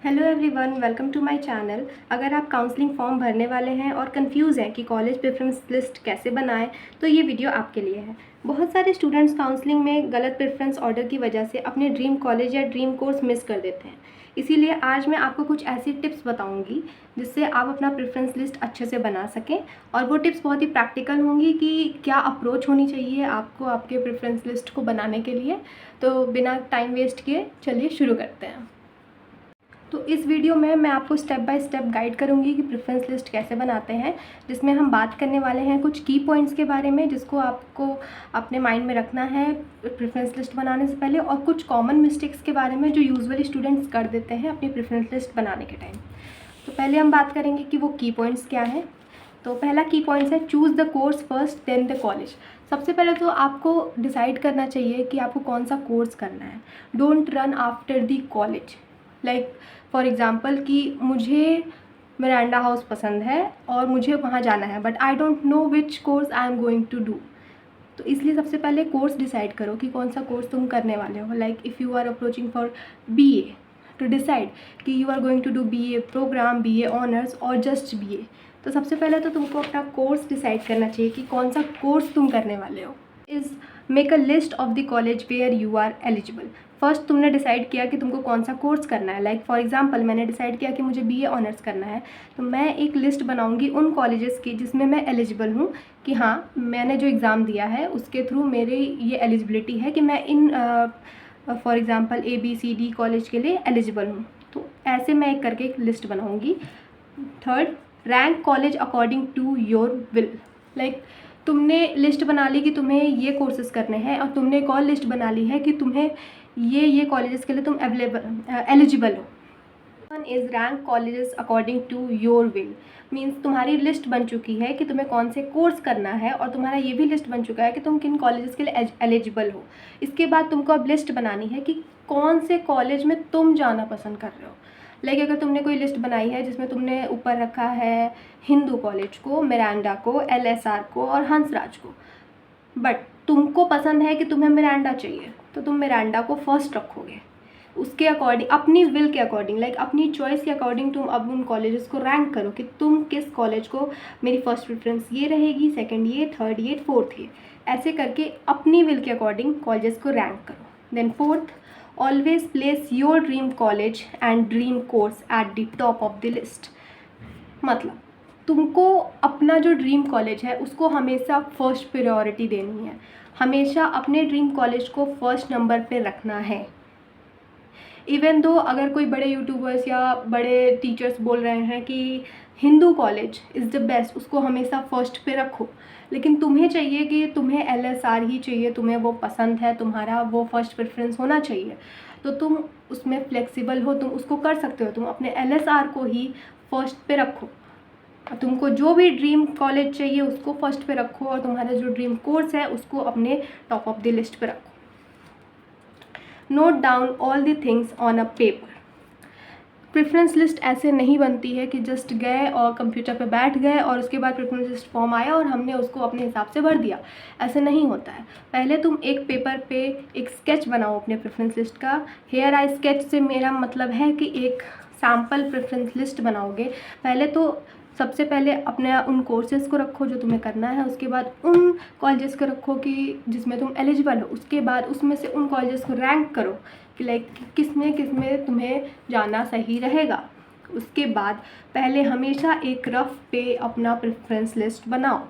Hello everyone, welcome to my channel. अगर आप counselling form भरने वाले हैं और कंफ्यूज हैं कि कॉलेज प्रेफरेंस लिस्ट कैसे बनाएं, तो ये वीडियो आपके लिए है। बहुत सारे स्टूडेंट्स काउंसलिंग में गलत प्रेफरेंस ऑर्डर की वजह से अपने ड्रीम कॉलेज या ड्रीम कोर्स मिस कर देते हैं। इसीलिए आज मैं आपको कुछ ऐसी टिप्स बताऊंगी जिससे आप अपना प्रेफरेंस लिस्ट अच्छे से बना सकें। और वो टिप्स बहुत ही प्रैक्टिकल होंगी कि क्या अप्रोच होनी चाहिए आपको आपके प्रेफरेंस लिस्ट को बनाने के लिए। तो बिना टाइम वेस्ट किए चलिए शुरू करते हैं। तो इस वीडियो में मैं आपको स्टेप बाय स्टेप गाइड करूंगी कि प्रेफरेंस लिस्ट कैसे बनाते हैं, जिसमें हम बात करने वाले हैं कुछ की पॉइंट्स के बारे में जिसको आपको अपने माइंड में रखना है प्रेफरेंस लिस्ट बनाने से पहले, और कुछ कॉमन मिस्टेक्स के बारे में जो यूजुअली स्टूडेंट्स कर देते हैं अपनी प्रेफरेंस लिस्ट बनाने के टाइम। तो पहले हम बात करेंगे कि वो की पॉइंट्स क्या हैं। तो पहला की पॉइंट्स है choose the course first then the college. सबसे पहले तो आपको डिसाइड करना चाहिए कि आपको कौन सा कोर्स करना है। Don't run after the college. Like for example कि मुझे मिरांडा हाउस पसंद है और मुझे वहाँ जाना है, but I don't know which course I am going to do. तो इसलिए सबसे पहले कोर्स डिसाइड करो कि कौन सा कोर्स तुम करने वाले हो। Like if you are approaching for BA, to decide कि you are going to do BA programme, BA honours और जस्ट BA। तो सबसे पहले तो तुमको अपना कोर्स डिसाइड करना चाहिए कि कौन सा कोर्स तुम करने वाले हो। Is make a list of the college where you are eligible. First तुमने डिसाइड किया कि तुमको कौन सा कोर्स करना है। लाइक फॉर एग्जांपल मैंने डिसाइड किया कि मुझे BA ऑनर्स करना है, तो मैं एक लिस्ट बनाऊंगी उन कॉलेजेस की जिसमें मैं एलिजिबल हूँ, कि हाँ मैंने जो एग्ज़ाम दिया है उसके थ्रू मेरी ये एलिजिबिलिटी है कि मैं in for example ABCD college के लिए एलिजिबल हूँ। तो ऐसे मैं एक करके एक लिस्ट बनाऊँगी। Third, rank college according to your will. Like तुमने लिस्ट बना ली कि तुम्हें ये कोर्सेज करने हैं, और तुमने एक और लिस्ट बना ली है कि तुम्हें ये कॉलेजेस के लिए तुम एलिजिबल हो। One is rank colleges according to your will. Means तुम्हारी लिस्ट बन चुकी है कि तुम्हें कौन से कोर्स करना है, और तुम्हारा ये भी लिस्ट बन चुका है कि तुम किन कॉलेजेस के लिए एलिजिबल हो। इसके बाद तुमको अब लिस्ट बनानी है कि कौन से कॉलेज में तुम जाना पसंद कर रहे हो। लाइक अगर तुमने कोई लिस्ट बनाई है जिसमें तुमने ऊपर रखा है हिंदू कॉलेज को, मिरांडा को, LSR को और हंसराज को, बट तुमको पसंद है कि तुम्हें मिरांडा चाहिए, तो तुम मिरांडा को फर्स्ट रखोगे। उसके अकॉर्डिंग, अपनी विल के अकॉर्डिंग, लाइक अपनी चॉइस के अकॉर्डिंग तुम अब उन कॉलेजेस को रैंक करो कि तुम किस कॉलेज को, मेरी फर्स्ट प्रेफरेंस ये रहेगी, सेकंड ये, थर्ड ये, फोर्थ ये, ऐसे करके अपनी विल के अकॉर्डिंग कॉलेजेस को रैंक करो। Then fourth, always place your dream college and dream course at the top of the list. मतलब तुमको अपना जो ड्रीम कॉलेज है उसको हमेशा फर्स्ट प्रायोरिटी देनी है, हमेशा अपने ड्रीम कॉलेज को फर्स्ट नंबर पे रखना है। इवन दो अगर कोई बड़े यूट्यूबर्स या बड़े टीचर्स बोल रहे हैं कि Hindu college is the best, उसको हमेशा फर्स्ट पे रखो, लेकिन तुम्हें चाहिए कि तुम्हें LSR ही चाहिए, तुम्हें वो पसंद है, तुम्हारा वो फर्स्ट प्रेफरेंस होना चाहिए, तो तुम उसमें फ्लेक्सिबल हो, तुम उसको कर सकते हो, तुम अपने LSR को ही फर्स्ट पे रखो। तुमको जो भी ड्रीम कॉलेज चाहिए उसको फर्स्ट पे रखो, और तुम्हारा जो ड्रीम कोर्स है उसको अपने टॉप ऑफ द लिस्ट पे रखो। Note down all the things on a paper. Preference list ऐसे नहीं बनती है कि जस्ट गए और कंप्यूटर पे बैठ गए और उसके बाद प्रेफरेंस लिस्ट फॉर्म आया और हमने उसको अपने हिसाब से भर दिया। ऐसे नहीं होता है। पहले तुम एक पेपर पे एक स्केच बनाओ अपने प्रेफरेंस लिस्ट का। हेयर आई स्केच से मेरा मतलब है कि एक सैम्पल प्रेफरेंस लिस्ट बनाओगे। पहले तो सबसे पहले अपने उन कोर्सेज़ को रखो जो तुम्हें करना है, उसके बाद उन कॉलेजेस को रखो कि जिसमें तुम एलिजिबल हो, उसके बाद उसमें से उन कॉलेजेस को रैंक करो कि लाइक किसमें तुम्हें जाना सही रहेगा। उसके बाद पहले हमेशा एक रफ पे अपना प्रेफरेंस लिस्ट बनाओ।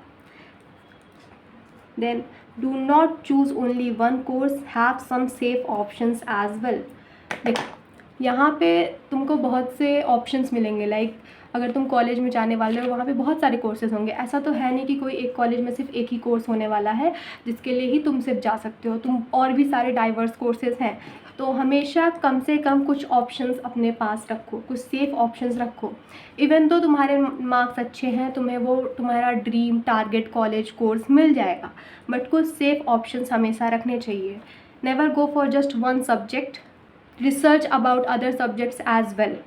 Then do not choose only one course, have some safe options as well. देखो यहाँ पे तुमको बहुत से ऑप्शंस मिलेंगे। लाइक अगर तुम कॉलेज में जाने वाले हो वहाँ पे बहुत सारे कोर्सेज होंगे। ऐसा तो है नहीं कि कोई एक कॉलेज में सिर्फ एक ही कोर्स होने वाला है जिसके लिए ही तुम सिर्फ जा सकते हो, तुम और भी सारे डाइवर्स कोर्सेज हैं। तो हमेशा कम से कम कुछ ऑप्शंस अपने पास रखो, कुछ सेफ ऑप्शंस रखो। इवन तो तुम्हारे मार्क्स अच्छे हैं, तुम्हें वो तुम्हारा ड्रीम टारगेट कॉलेज कोर्स मिल जाएगा, बट कुछ सेफ ऑप्शंस हमेशा रखने चाहिए। Never go for just one subject, research about other subjects as well.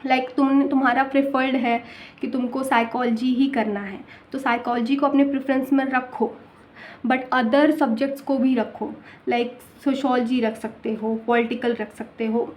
Like तुम्हारा प्रेफर्ड है कि तुमको साइकोलॉजी ही करना है, तो साइकोलॉजी को अपने प्रेफरेंस में रखो, बट अदर सब्जेक्ट्स को भी रखो। लाइक सोशोलॉजी रख सकते हो, पॉलिटिकल रख सकते हो,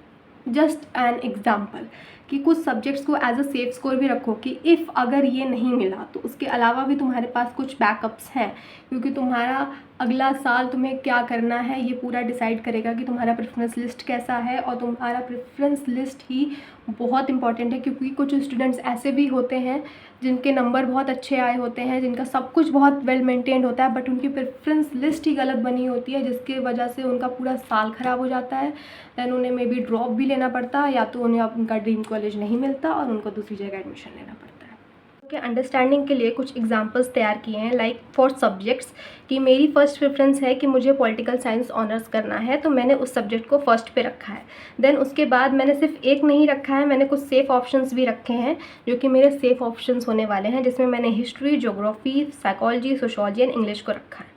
जस्ट एन एग्जाम्पल कि कुछ सब्जेक्ट्स को एज अ सेफ स्कोर भी रखो कि इफ़ अगर ये नहीं मिला तो उसके अलावा भी तुम्हारे पास कुछ बैकअप्स हैं, क्योंकि तुम्हारा अगला साल तुम्हें क्या करना है ये पूरा डिसाइड करेगा कि तुम्हारा प्रेफरेंस लिस्ट कैसा है। और तुम्हारा प्रेफरेंस लिस्ट ही बहुत इंपॉर्टेंट है, क्योंकि कुछ स्टूडेंट्स ऐसे भी होते हैं जिनके नंबर बहुत अच्छे आए होते हैं, जिनका सब कुछ बहुत वेल मेंटेन्ड होता है, बट उनकी प्रेफरेंस लिस्ट ही गलत बनी होती है, जिसकी वजह से उनका पूरा साल ख़राब हो जाता है। दैन उन्हें मे बी ड्रॉप भी लेना पड़ता है, या तो उन्हें उनका ड्रीम कॉलेज नहीं मिलता और उनको दूसरी जगह एडमिशन लेना पड़ता है। के अंडरस्टैंडिंग के लिए कुछ एग्जांपल्स तैयार किए हैं, लाइक फॉर सब्जेक्ट्स कि मेरी फ़र्स्ट प्रेफरेंस है कि मुझे पॉलिटिकल साइंस ऑनर्स करना है, तो मैंने उस सब्जेक्ट को फर्स्ट पे रखा है। देन उसके बाद मैंने सिर्फ एक नहीं रखा है, मैंने कुछ सेफ़ ऑप्शंस भी रखे हैं जो कि मेरे सेफ़ ऑप्शंस होने वाले हैं, जिसमें मैंने history, geography, psychology, sociology and English को रखा है।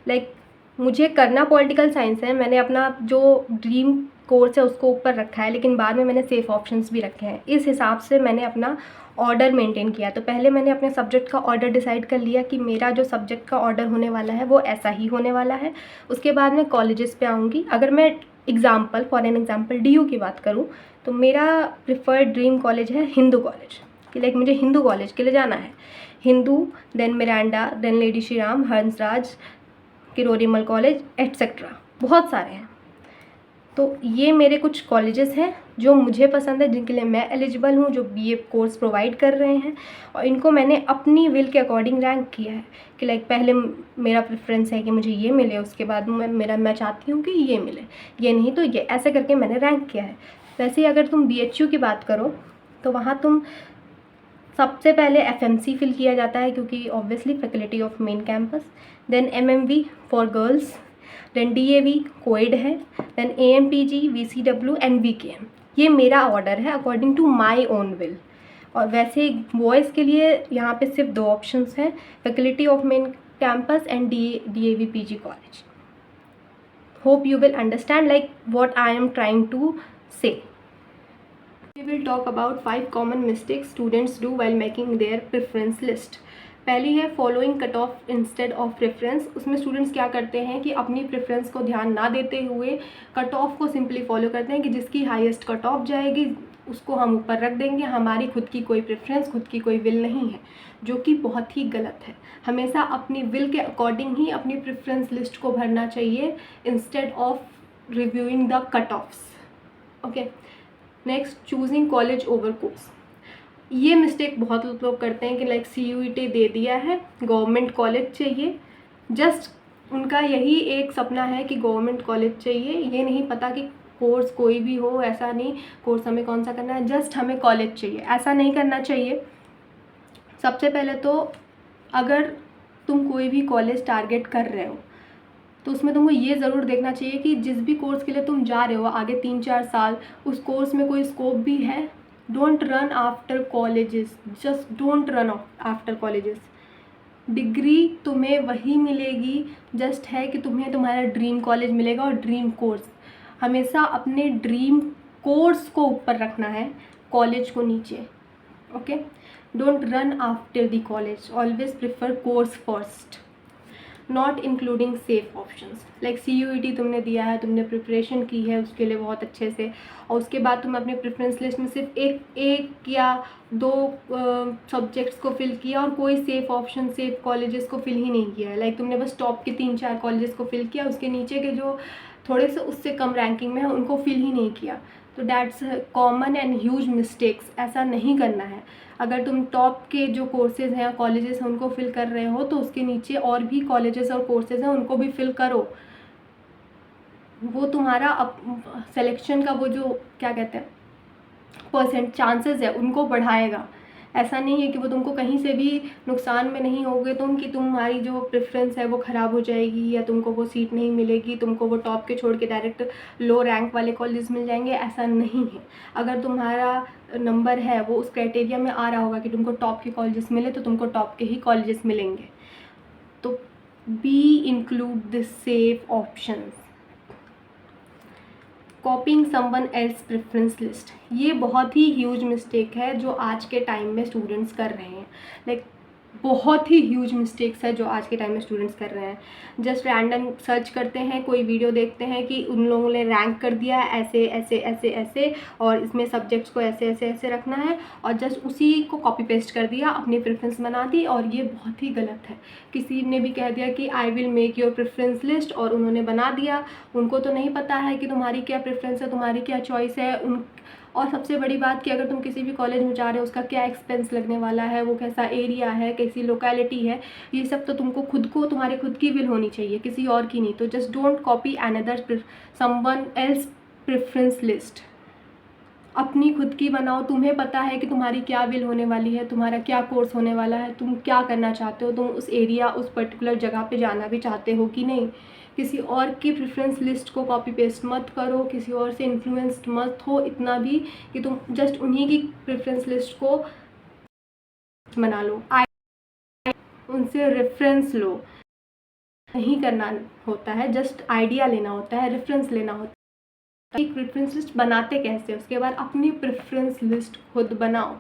लाइक मुझे करना पॉलिटिकल साइंस है, मैंने अपना जो ड्रीम कोर्स है उसको ऊपर रखा है, लेकिन बाद में मैंने सेफ़ ऑप्शंस भी रखे हैं। इस हिसाब से मैंने अपना ऑर्डर मेंटेन किया। तो पहले मैंने अपने सब्जेक्ट का ऑर्डर डिसाइड कर लिया कि मेरा जो सब्जेक्ट का ऑर्डर होने वाला है वो ऐसा ही होने वाला है। उसके बाद मैं कॉलेजेस पे आऊँगी। अगर मैं फॉर एन एग्जांपल DU की बात करूँ तो मेरा प्रिफर्ड ड्रीम कॉलेज है हिंदू कॉलेज, कि लाइक मुझे हिंदू कॉलेज के लिए जाना है। Hindu, then Miranda, then Lady Shri Ram, Hansraj, Kirorimal college etcetera, बहुत सारे हैं। तो ये मेरे कुछ कॉलेजेस हैं जो मुझे पसंद है, जिनके लिए मैं एलिजिबल हूँ, जो BA कोर्स प्रोवाइड कर रहे हैं, और इनको मैंने अपनी विल के अकॉर्डिंग रैंक किया है कि लाइक पहले मेरा प्रेफरेंस है कि मुझे ये मिले, उसके बाद मैं चाहती हूँ कि ये मिले, ये नहीं तो ये, ऐसे करके मैंने रैंक किया है। वैसे ही अगर तुम BHU की बात करो तो वहाँ तुम सबसे पहले FMC फिल किया जाता है, क्योंकि obviously faculty of main campus, then MMV for girls, then DAV coed है, then AMPG, VCW and VKM। ये मेरा ऑर्डर है according to my own will. और वैसे बॉयज़ के लिए यहाँ पे सिर्फ 2 ऑप्शंस हैं, faculty of main campus and DAV PG college. Hope you will understand like what I am trying to say. We will talk about 5 common mistakes students do while making their preference list. पहली है following cut off instead of preference. उसमें students क्या करते हैं कि अपनी preference को ध्यान ना देते हुए कट ऑफ को सिंपली फॉलो करते हैं कि जिसकी हाईएस्ट कट ऑफ जाएगी उसको हम ऊपर रख देंगे, हमारी खुद की कोई प्रेफरेंस, खुद की कोई विल नहीं है, जो कि बहुत ही गलत है। हमेशा अपनी विल के अकॉर्डिंग ही अपनी प्रेफरेंस लिस्ट को भरना चाहिए instead of reviewing the cut offs. Okay, next, choosing college over course. ये मिस्टेक बहुत लोग करते हैं कि लाइक CUET दे दिया है, गवर्नमेंट कॉलेज चाहिए, जस्ट उनका यही एक सपना है कि गवर्नमेंट कॉलेज चाहिए, ये नहीं पता कि कोर्स कोई भी हो, ऐसा नहीं कोर्स हमें कौन सा करना है, जस्ट हमें कॉलेज चाहिए। ऐसा नहीं करना चाहिए। सबसे पहले तो अगर तुम कोई भी कॉलेज टारगेट कर रहे हो तो उसमें तुमको ये ज़रूर देखना चाहिए कि जिस भी कोर्स के लिए तुम जा रहे हो आगे 3-4 साल उस कोर्स में कोई स्कोप भी है। Don't run after colleges, just don't run after colleges. Degree तुम्हें वही मिलेगी जस्ट है कि तुम्हें तुम्हारा ड्रीम कॉलेज मिलेगा और ड्रीम कोर्स। हमेशा अपने ड्रीम कोर्स को ऊपर रखना है, कॉलेज को नीचे। Okay, don't run after the college, always prefer course first, not including safe options. Like CUET तुमने दिया है, तुमने प्रिपरेशन की है उसके लिए बहुत अच्छे से, और उसके बाद तुम अपने प्रेफरेंस लिस्ट में सिर्फ एक या 2 सब्जेक्ट्स को फिल किया और कोई सेफ ऑप्शन, सेफ कॉलेजेस को फिल ही नहीं किया है। लाइक तुमने बस टॉप के 3-4 कॉलेजेस को फिल किया, उसके नीचे के जो थोड़े से उससे कम रैंकिंग में है उनको फिल ही नहीं किया। तो that's common and huge mistakes, ऐसा नहीं करना है। अगर तुम टॉप के जो कोर्सेज़ हैं, कॉलेजेस हैं, उनको फिल कर रहे हो तो उसके नीचे और भी कॉलेजेस और कोर्सेज़ हैं उनको भी फिल करो। वो तुम्हारा सिलेक्शन का वो जो क्या कहते हैं चांसेस है उनको बढ़ाएगा। ऐसा नहीं है कि वो तुमको कहीं से भी नुकसान में नहीं होगे तुम, कि तुम्हारी जो प्रेफरेंस है वो ख़राब हो जाएगी या तुमको वो सीट नहीं मिलेगी, तुमको वो टॉप के छोड़ के डायरेक्ट लो रैंक वाले कॉलेज मिल जाएंगे, ऐसा नहीं है। अगर तुम्हारा नंबर है वो उस क्राइटेरिया में आ रहा होगा कि तुमको टॉप के कॉलेजेस मिले तो तुमको टॉप के ही कॉलेजेस मिलेंगे। तो be include the safe options. कॉपिंग someone else preference list, ये बहुत ही ह्यूज मिस्टेक है जो आज के टाइम में स्टूडेंट्स कर रहे हैं। लाइक बहुत ही ह्यूज मिस्टेक्स है जो आज के टाइम में स्टूडेंट्स कर रहे हैं। जस्ट रैंडम सर्च करते हैं, कोई वीडियो देखते हैं कि उन लोगों ने रैंक कर दिया ऐसे ऐसे ऐसे ऐसे और इसमें सब्जेक्ट्स को ऐसे ऐसे ऐसे रखना है, और जस्ट उसी को कॉपी पेस्ट कर दिया, अपनी प्रेफरेंस बना दी, और ये बहुत ही गलत है। किसी ने भी कह दिया कि आई will make your preference list और उन्होंने बना दिया। उनको तो नहीं पता है कि तुम्हारी क्या प्रेफरेंस है, तुम्हारी क्या चॉइस है। और सबसे बड़ी बात कि अगर तुम किसी भी कॉलेज में जा रहे हो उसका क्या एक्सपेंस लगने वाला है, वो कैसा एरिया है, कैसी लोकेलिटी है, ये सब तो तुमको खुद को, तुम्हारे खुद की विल होनी चाहिए, किसी और की नहीं। तो just don't copy another someone else preference list. अपनी खुद की बनाओ। तुम्हें पता है कि तुम्हारी क्या विल होने वाली है, तुम्हारा क्या कोर्स होने वाला है, तुम क्या करना चाहते हो, तुम उस एरिया, उस पर्टिकुलर जगह पे जाना भी चाहते हो कि नहीं। किसी और की प्रेफरेंस लिस्ट को कॉपी पेस्ट मत करो, किसी और से इन्फ्लुएंस्ड मत हो इतना भी कि तुम जस्ट उन्हीं की प्रेफरेंस लिस्ट को बना लो, उनसे रेफरेंस लो। नहीं करना होता है, जस्ट आइडिया लेना होता है, रेफरेंस लेना होता है। एक प्रेफरेंस लिस्ट बनाते कैसे, उसके बाद अपनी प्रेफरेंस लिस्ट खुद बनाओ।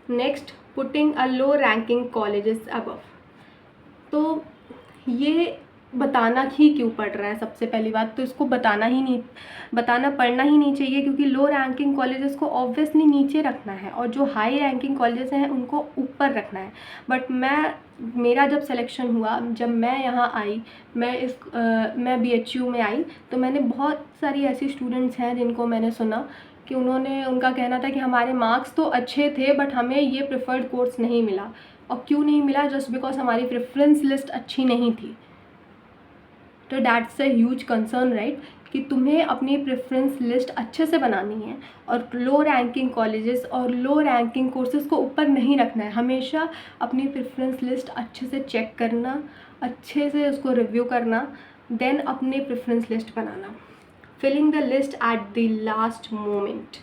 Next, putting a low ranking colleges above. तो ये बताना ही क्यों पड़ रहा है? सबसे पहली बात तो इसको बताना पड़ना ही नहीं चाहिए, क्योंकि लो रैंकिंग कॉलेजेस को ऑब्वियसली नीचे रखना है और जो हाई रैंकिंग कॉलेजेस हैं उनको ऊपर रखना है। बट मेरा जब सिलेक्शन हुआ, जब मैं यहाँ आई, मैं BHU में आई, तो मैंने बहुत सारी ऐसी स्टूडेंट्स हैं जिनको मैंने सुना कि उनका कहना था कि हमारे मार्क्स तो अच्छे थे बट हमें ये प्रेफर्ड कोर्स नहीं मिला। और क्यों नहीं मिला? जस्ट बिकॉज हमारी प्रेफरेंस लिस्ट अच्छी नहीं थी। तो that's a huge concern, right, कि तुम्हें अपनी प्रेफरेंस लिस्ट अच्छे से बनानी है और लो रैंकिंग कॉलेजेस और लो रैंकिंग कोर्सेज को ऊपर नहीं रखना है। हमेशा अपनी प्रेफरेंस लिस्ट अच्छे से चेक करना, अच्छे से उसको रिव्यू करना, देन अपनी प्रेफरेंस लिस्ट बनाना। Filling the list at the last moment,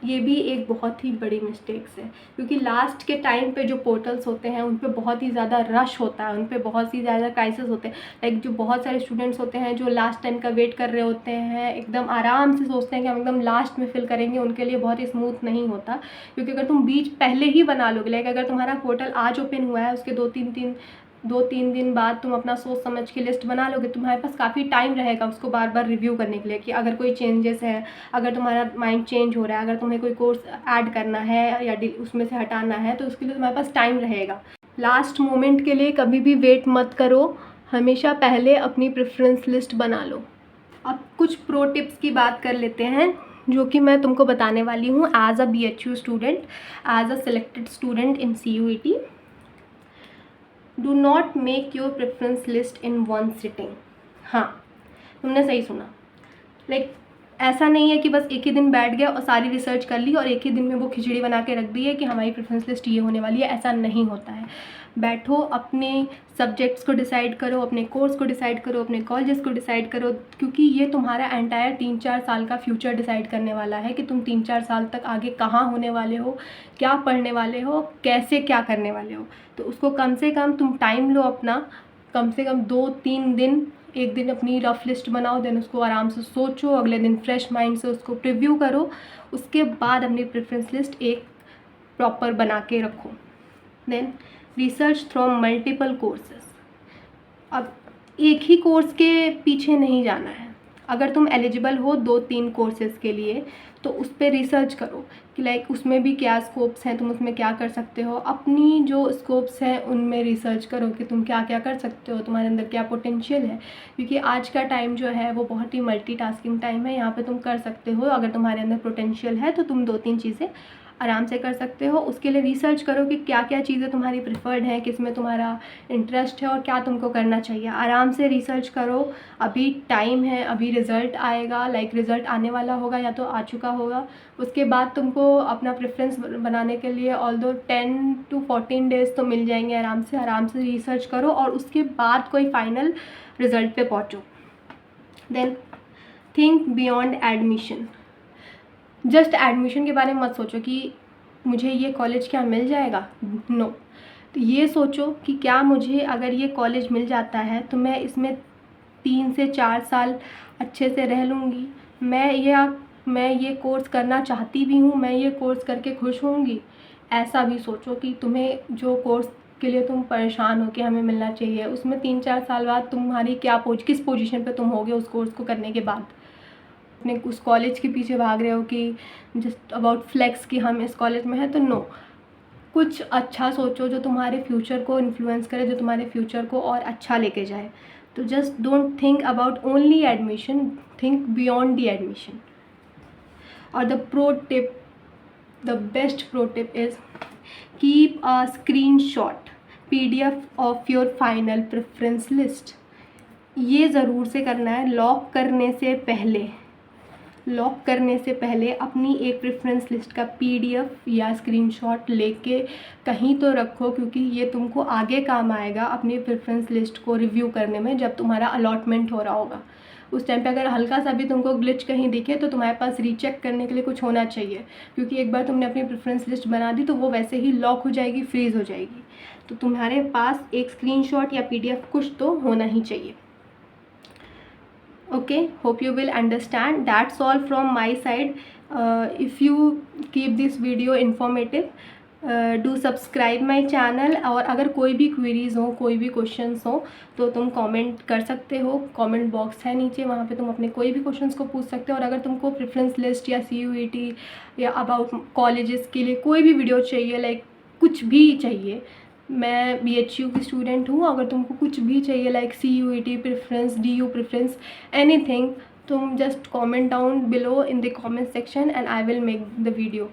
ये भी एक बहुत ही बड़ी मिस्टेक्स है, क्योंकि लास्ट के टाइम पे जो पोर्टल्स होते हैं उन पे बहुत ही ज़्यादा रश होता है, उन पे बहुत ही ज़्यादा क्राइसिस होते हैं। लाइक जो बहुत सारे स्टूडेंट्स होते हैं जो लास्ट टाइम का वेट कर रहे होते हैं, एकदम आराम से सोचते हैं कि हम एकदम लास्ट में फिल करेंगे, उनके लिए बहुत ही स्मूथ नहीं होता। क्योंकि अगर तुम बीच पहले ही बना लोगे, लाइक अगर तुम्हारा पोर्टल आज ओपन हुआ है, उसके दो तीन दिन बाद तुम अपना सोच समझ के लिस्ट बना लोगे, तुम्हारे पास काफ़ी टाइम रहेगा उसको बार बार रिव्यू करने के लिए कि अगर कोई चेंजेस है, अगर तुम्हारा माइंड चेंज हो रहा है, अगर तुम्हें कोई कोर्स ऐड करना है या उसमें से हटाना है, तो उसके लिए तुम्हारे पास टाइम रहेगा। लास्ट मोमेंट के लिए कभी भी वेट मत करो, हमेशा पहले अपनी प्रेफरेंस लिस्ट बना लो। अब कुछ प्रो टिप्स की बात कर लेते हैं जो कि मैं तुमको बताने वाली हूँ as a BHU student, as a selected student in CUET। Do not make your preference list in one sitting. हाँ, तुमने सही सुना। लाइक ऐसा नहीं है कि बस एक ही दिन बैठ गया और सारी रिसर्च कर ली और एक ही दिन में वो खिचड़ी बना के रख दी है कि हमारी प्रेफरेंस लिस्ट ये होने वाली है। ऐसा नहीं होता है। बैठो, अपने सब्जेक्ट्स को डिसाइड करो, अपने कोर्स को डिसाइड करो, अपने कॉलेजेस को डिसाइड करो, क्योंकि ये तुम्हारा एंटायर 3-4 साल का फ्यूचर डिसाइड करने वाला है कि तुम 3-4 साल तक आगे कहाँ होने वाले हो, क्या पढ़ने वाले हो, कैसे क्या करने वाले हो। तो उसको कम से कम तुम टाइम लो अपना, कम से कम 2-3 दिन, एक दिन अपनी रफ लिस्ट बनाओ, देन उसको आराम से सोचो, अगले दिन फ्रेश माइंड से उसको प्रिव्यू करो, उसके बाद अपनी प्रेफरेंस लिस्ट एक प्रॉपर बना के रखो। Then research from multiple courses. अब एक ही कोर्स के पीछे नहीं जाना है। अगर तुम एलिजिबल हो 2-3 कोर्सेज़ के लिए तो उस पर रिसर्च करो कि लाइक उसमें भी क्या स्कोप्स हैं, तुम उसमें क्या कर सकते हो। अपनी जो स्कोप्स हैं उनमें रिसर्च करो कि तुम क्या क्या कर सकते हो, तुम्हारे अंदर क्या पोटेंशियल है, क्योंकि आज का टाइम जो है वो बहुत ही मल्टीटास्किंग टाइम है। यहाँ पे तुम कर सकते हो, अगर तुम्हारे अंदर पोटेंशियल है तो तुम 2-3 चीज़ें आराम से कर सकते हो। उसके लिए रिसर्च करो कि क्या क्या चीज़ें तुम्हारी प्रिफर्ड हैं, किस में तुम्हारा इंटरेस्ट है और क्या तुमको करना चाहिए। आराम से रिसर्च करो, अभी टाइम है, अभी रिज़ल्ट आएगा, लाइक रिज़ल्ट आने वाला होगा या तो आ चुका होगा। उसके बाद तुमको अपना प्रेफरेंस बनाने के लिए ऑल्दो 10 to 14 डेज़ तो मिल जाएंगे। आराम से रिसर्च करो और उसके बाद कोई फाइनल रिज़ल्ट पे पहुँचो। Then think beyond admission. Just admission के बारे में मत सोचो कि मुझे ये कॉलेज क्या मिल जाएगा, नो। तो ये सोचो कि क्या मुझे अगर ये कॉलेज मिल जाता है तो मैं इसमें 3 से 4 साल अच्छे से रह लूँगी, मैं ये कोर्स करना चाहती भी हूँ, मैं ये कोर्स करके खुश होंगी, ऐसा भी सोचो कि तुम्हें जो कोर्स के लिए तुम परेशान हो कि हमें मिलना चाहिए, उसमें 3-4 साल बाद तुम्हारी किस पोजीशन पे तुम होगे उस कोर्स को करने के बाद। अपने उस कॉलेज के पीछे भाग रहे हो कि जस्ट अबाउट फ्लेक्स कि हम इस कॉलेज में हैं, तो नो, कुछ अच्छा सोचो जो तुम्हारे फ्यूचर को इन्फ्लुएंस करे, जो तुम्हारे फ्यूचर को और अच्छा लेके जाए। तो just don't think about only admission, think beyond the admission. और the best pro tip is keep a screenshot PDF of your final preference list। ये ज़रूर से करना है। लॉक करने से पहले अपनी एक प्रेफरेंस लिस्ट का PDF या स्क्रीनशॉट लेके कहीं तो रखो, क्योंकि ये तुमको आगे काम आएगा अपनी प्रेफरेंस लिस्ट को रिव्यू करने में। जब तुम्हारा अलॉटमेंट हो रहा होगा उस टाइम पे अगर हल्का सा भी तुमको ग्लिच कहीं दिखे तो तुम्हारे पास रीचेक करने के लिए कुछ होना चाहिए, क्योंकि एक बार तुमने अपनी प्रेफरेंस लिस्ट बना दी तो वो वैसे ही लॉक हो जाएगी, फ्रीज़ हो जाएगी। तो तुम्हारे पास एक स्क्रीनशॉट या PDF कुछ तो होना ही चाहिए। Okay, hope you will understand. That's all from my side. If you keep this video informative, do subscribe my channel। और अगर कोई भी क्वेरीज़ हो, कोई भी क्वेश्चंस हो तो तुम कमेंट कर सकते हो। कमेंट बॉक्स है नीचे, वहाँ पे तुम अपने कोई भी क्वेश्चंस को पूछ सकते हो। और अगर तुमको प्रेफरेंस लिस्ट या CUET या अबाउट कॉलेजेस के लिए कोई भी वीडियो चाहिए, लाइक कुछ भी चाहिए, मैं BHU की स्टूडेंट हूँ, अगर तुमको कुछ भी चाहिए like CUET preference, DU preference, anything, तुम just comment down below in the comment section and I will make the video.